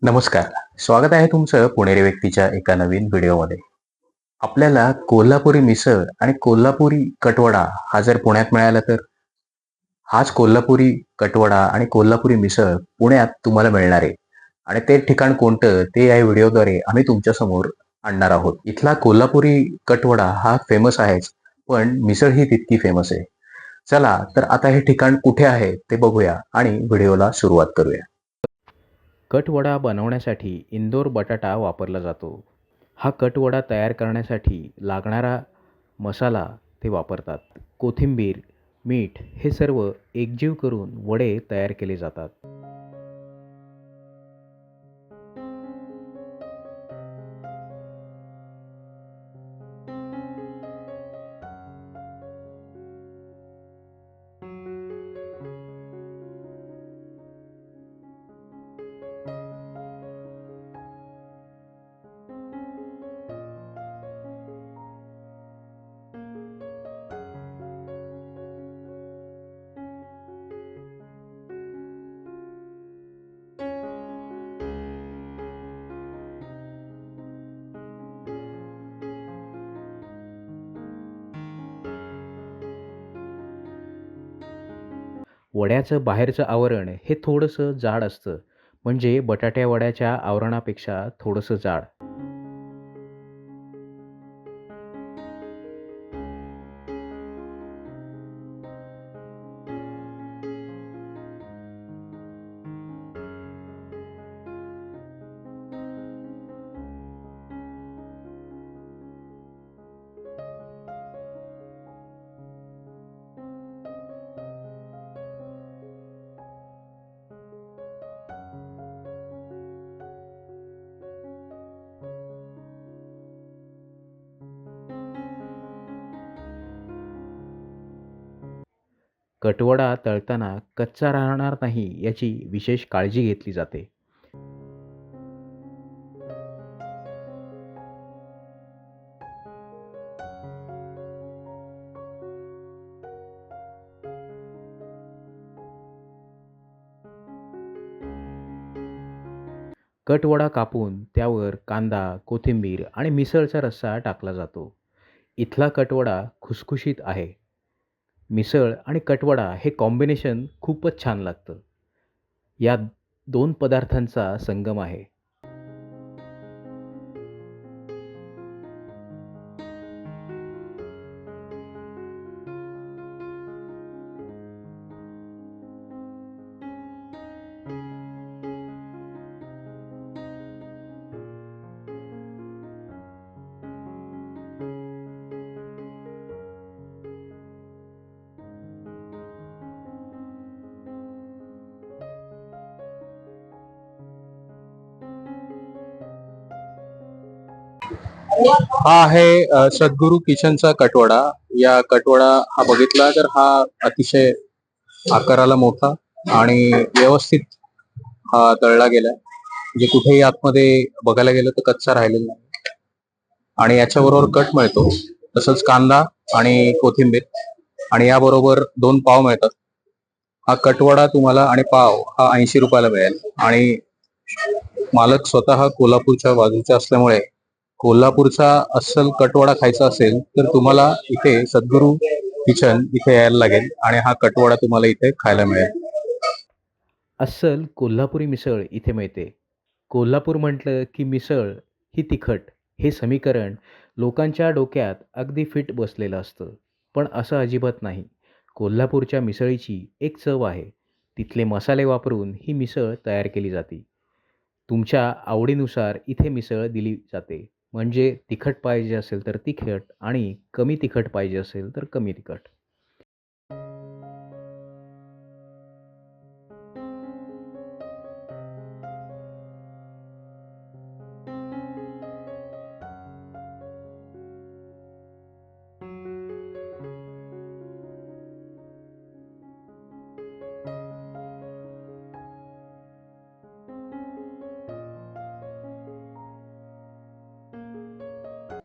नमस्कार. स्वागत आहे तुमचं पुणेरी व्यक्तीच्या एका नवीन व्हिडिओमध्ये. आपल्याला कोल्हापुरी मिसळ आणि कोल्हापुरी कटवडा हा जर पुण्यात मिळाला तर हाच कोल्हापुरी कटवडा आणि कोल्हापुरी मिसळ पुण्यात तुम्हाला मिळणार आहे. आणि ते ठिकाण कोणतं ते या व्हिडिओद्वारे आम्ही तुमच्या समोर आणणार आहोत. इथला कोल्हापुरी कटवडा हा फेमस आहेच, पण मिसळ ही तितकी फेमस आहे. चला तर आता हे ठिकाण कुठे आहे ते बघूया आणि व्हिडिओला सुरुवात करूया. कटवडा बनवण्यासाठी इंदोर बटाटा वापरला जातो. हा कटवडा तयार करण्यासाठी लागणारा मसाला ते वापरतात. कोथिंबीर, मीठ हे सर्व एकजीव करून वडे तयार केले जातात. वड्याचं बाहेरचं आवरण हे थोडंसं जाड असतं, म्हणजे बटाट्या वड्याच्या आवरणापेक्षा थोडंसं जाड. कटवडा तळताना कच्चा राहणार नाही याची विशेष काळजी घेतली जाते. कटवडा कापून त्यावर कांदा, कोथिंबीर आणि मिसळचा रस्सा टाकला जातो. इथला कटवडा खुसखुशीत आहे. मिसळ आणि कटवडा हे कॉम्बिनेशन खूपच छान लागतं. या 2 पदार्थांचा संगम आहे. हा आहे सद्गुरू किचनचा कटवडा. या कटवडा हा बघितला तर हा अतिशय आकाराला मोठा आणि व्यवस्थित हा तळला गेलाय. म्हणजे कुठेही आतमध्ये बघायला गेलं तर कच्चा राहिलेला नाही. आणि याच्याबरोबर कट मिळतो, तसंच कांदा आणि कोथिंबीर, आणि याबरोबर 2 पाव मिळतात. हा कटवडा तुम्हाला आणि पाव हा 80 रुपयाला मिळेल. आणि मालक स्वतः कोल्हापूरच्या बाजूचे असल्यामुळे कोल्हापूरचा अस्सल कटवडा खायचा असेल तर तुम्हाला इथे सद्गुरू किचन इथे यायला लागेल आणि हा कटवडा तुम्हाला इथे खायला मिळेल. अस्सल कोल्हापुरी मिसळ इथे मिळते. कोल्हापूर म्हटलं की मिसळ ही तिखट हे समीकरण लोकांच्या डोक्यात अगदी फिट बसलेलं असतं. पण असं अजिबात नाही. कोल्हापूरच्या मिसळीची एक चव आहे. तिथले मसाले वापरून ही मिसळ तयार केली जाते. तुमच्या आवडीनुसार इथे मिसळ दिली जाते. म्हणजे तिखट पाहिजे असेल तर तिखट आणि कमी तिखट पाहिजे असेल तर कमी तिखट.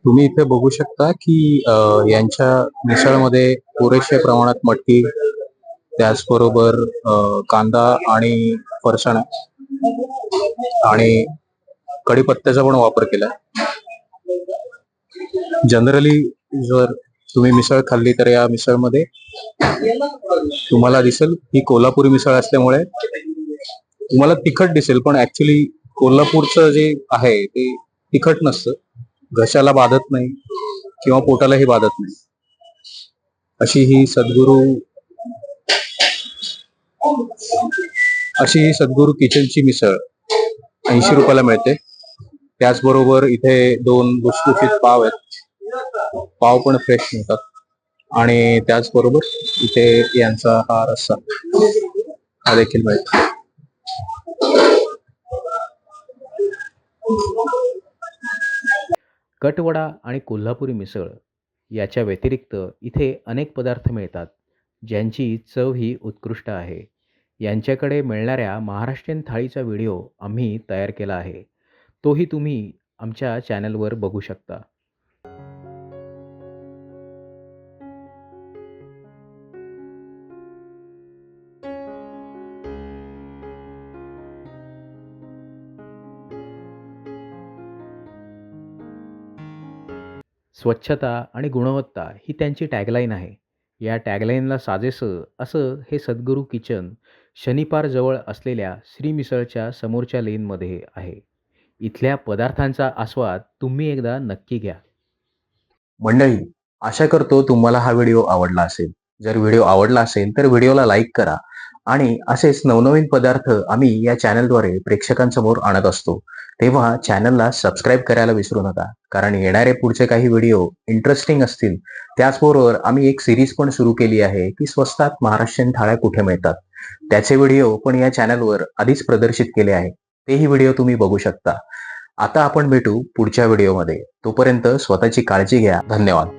तुम्ही इथे बघू शकता की यांच्या मिसळमध्ये पुरेशा प्रमाणात मटकी, त्याचबरोबर कांदा आणि फरसाण आहे. आणि कढीपत्त्याचा पण वापर केला. जनरली जर तुम्ही मिसळ खाल्ली तर या मिसळमध्ये तुम्हाला दिसेल ही कोल्हापुरी मिसळ असल्यामुळे तुम्हाला तिखट दिसेल, पण ऍक्च्युली कोल्हापूरचं जे आहे ते तिखट नसतं, घशाला बाधत नाही किंवा पोटालाही बाधत नाही. अशी ही सद्गुरू किचनची मिसळ 80 रुपयाला मिळते. त्याचबरोबर इथे 2 लुसलुशीत पाव आहेत. पाव पण फ्रेश मिळतात. आणि त्याचबरोबर इथे यांचा हा रस्सा हा देखील मिळतो. कटवडा आणि कोल्हापुरी मिसळ याच्या व्यतिरिक्त इथे अनेक पदार्थ मिळतात, ज्यांची चव ही उत्कृष्ट आहे. यांच्याकडे मिळणाऱ्या महाराष्ट्रीयन थाळीचा व्हिडिओ आम्ही तयार केला आहे. तोही तुम्ही आमच्या चॅनलवर बघू शकता. स्वच्छता आणि गुणवत्ता ही त्यांची टॅगलाईन आहे. या टॅगलाईनला साजेसं असं हे सद्गुरू किचन शनिपारजवळ असलेल्या श्री मिसळच्या समोरच्या लेनमध्ये आहे. इथल्या पदार्थांचा आस्वाद तुम्ही एकदा नक्की घ्या. मंडळी, आशा करतो तुम्हाला हा व्हिडिओ आवडला असेल. जर व्हिडिओ आवडला असेल तर व्हिडिओला लाईक करा आणि असेच नवनवीन पदार्थ आम्ही या चॅनलद्वारे प्रेक्षकांसमोर आणत असतो. तेव्हा चॅनलला सबस्क्राईब करायला विसरू नका, कारण येणारे पुढचे काही व्हिडिओ इंटरेस्टिंग असतील. त्याचबरोबर आम्ही एक सिरीज पण सुरू केली आहे की स्वस्तात महाराष्ट्रीयन थाळ्या कुठे मिळतात. त्याचे व्हिडिओ पण या चॅनलवर आधीच प्रदर्शित केले आहे. तेही व्हिडिओ तुम्ही बघू शकता. आता आपण भेटू पुढच्या व्हिडिओमध्ये. तोपर्यंत स्वतःची काळजी घ्या. धन्यवाद.